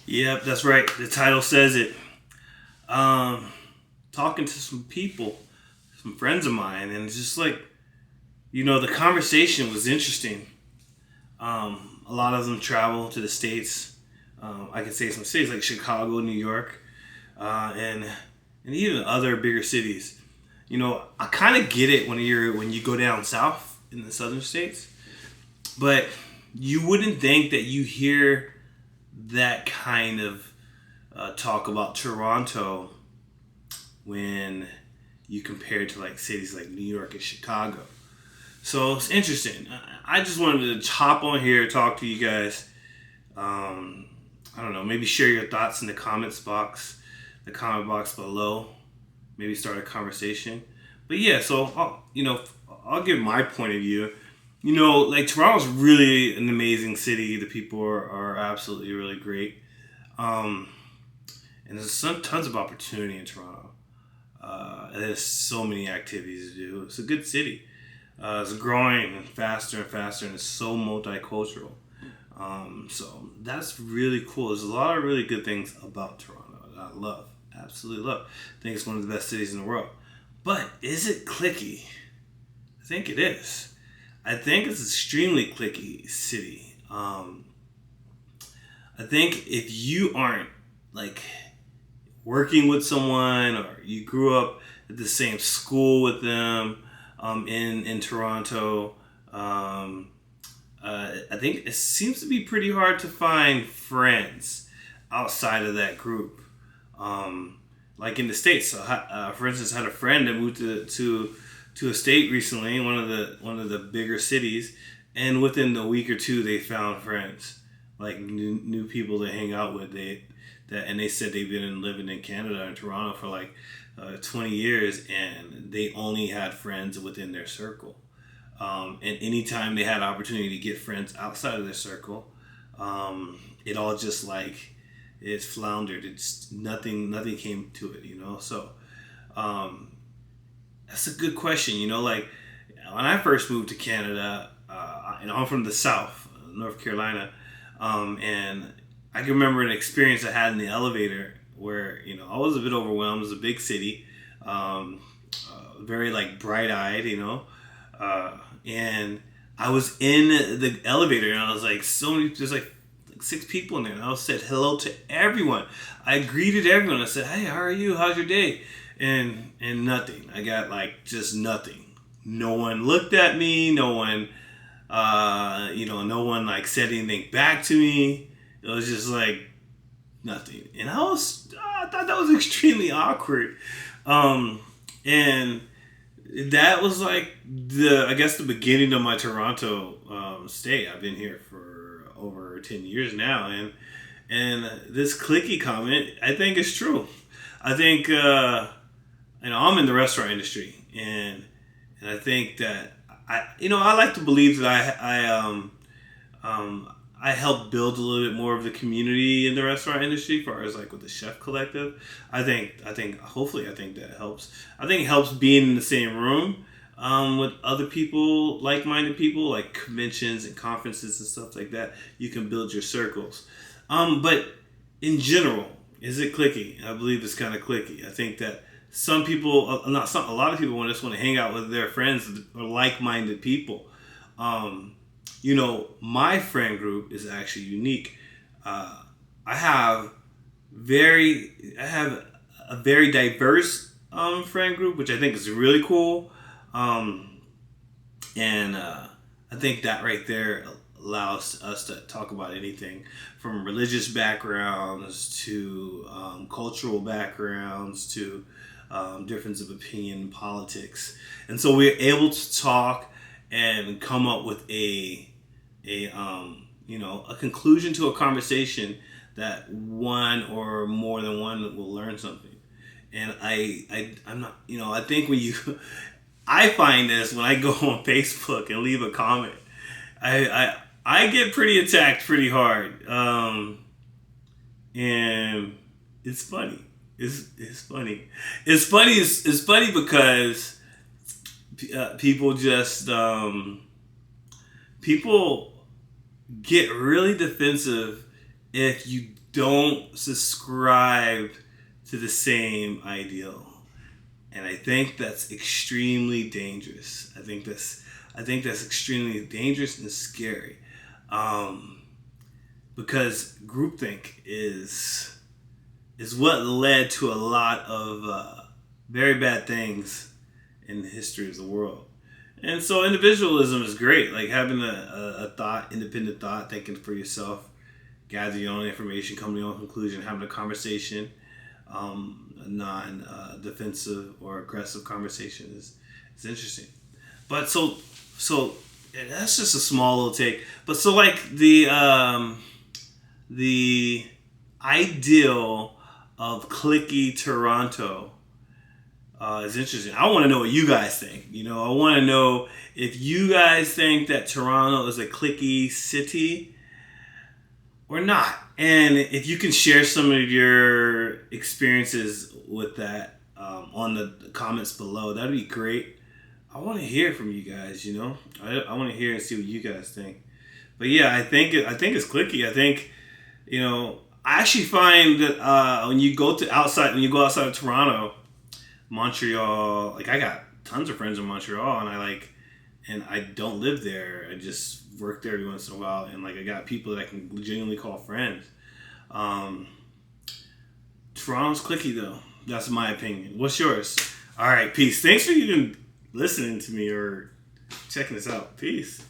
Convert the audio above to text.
Yep, that's right. The title says it. Um, Talking to some people, some friends of mine, and it's just like, the conversation was interesting. A lot of them travel to the States. I could say some cities like Chicago, New York, and even other bigger cities. I kind of get it when you go down south in the southern states, but you wouldn't think that you hear that kind of talk about Toronto when you compare it to like cities like New York and Chicago. So it's interesting. I just wanted to hop on here, talk to you guys. I don't know, maybe share your thoughts in the comment box below. Maybe start a conversation. But yeah, so I'll give my point of view. Like Toronto's really an amazing city. The people are absolutely really great. Um, and there's tons of opportunity in Toronto. And there's so many activities to do. It's a good city. It's growing faster and faster, and it's so multicultural. So that's really cool. There's a lot of really good things about Toronto that I love, absolutely love. I think it's one of the best cities in the world. But is it clicky? I think it is. I think it's an extremely clicky city. I think if you aren't like working with someone or you grew up at the same school with them in Toronto, I think it seems to be pretty hard to find friends outside of that group. Like in the States, so, for instance, I had a friend that moved to a state recently, one of the bigger cities, and within a week or two, they found friends, like new people to hang out with. And they said they've been living in Canada and Toronto for like 20 years, and they only had friends within their circle. And anytime they had opportunity to get friends outside of their circle, it all just like it floundered. It's nothing came to it. So um, that's a good question. Like when I first moved to Canada, I'm from the South, North Carolina, and I can remember an experience I had in the elevator where I was a bit overwhelmed. It was a big city, very like bright eyed, and I was in the elevator and I was like, there's like six people in there, and I said hello to everyone. I greeted everyone. I said, "Hey, how are you? How's your day?" And nothing. I got like just nothing. No one looked at me. No one, no one like said anything back to me. It was just like nothing, and I thought that was extremely awkward. And that was like I guess the beginning of my Toronto stay. I've been here for over 10 years now, and this clicky comment I think is true. I think I'm in the restaurant industry, and I think that I like to believe that I help build a little bit more of the community in the restaurant industry, as far as like with the chef collective. Hopefully, I think that helps. I think it helps being in the same room with other people, like-minded people, like conventions and conferences and stuff like that. You can build your circles. But in general, is it clicky? I believe it's kind of clicky. I think that some people, a lot of people, just want to hang out with their friends or like-minded people. My friend group is actually unique. I have I have a very diverse friend group, which I think is really cool. And I think that right there allows us to talk about anything from religious backgrounds to cultural backgrounds to difference of opinion in politics. And so we're able to talk and come up with a conclusion to a conversation that one or more than one will learn something. And I'm not, I think I find this when I go on Facebook and leave a comment, I get pretty attacked pretty hard, and it's funny. It's funny. It's funny because people just people get really defensive if you don't subscribe to the same ideal. And I think that's extremely dangerous. I think that's extremely dangerous and scary. Because groupthink is what led to a lot of very bad things in the history of the world. And so individualism is great, like having a thought, independent thought, thinking for yourself, gather your own information, come to your own conclusion, having a conversation, a non-defensive or aggressive conversation is interesting. But so that's just a small little take. But so like the ideal of Clique Toronto is interesting. I want to know what you guys think. I want to know if you guys think that Toronto is a cliquey city or not. And if you can share some of your experiences with that on the comments below, that'd be great. I want to hear from you guys. I want to hear and see what you guys think. But yeah, I think it's cliquey. I think I actually find that when you go outside of Toronto, Montreal, like I got tons of friends in Montreal, and I don't live there. I just work there every once in a while, and like I got people that I can genuinely call friends. Toronto's cliquey though. That's my opinion. What's yours? All right, peace. Thanks for even listening to me or checking this out. Peace.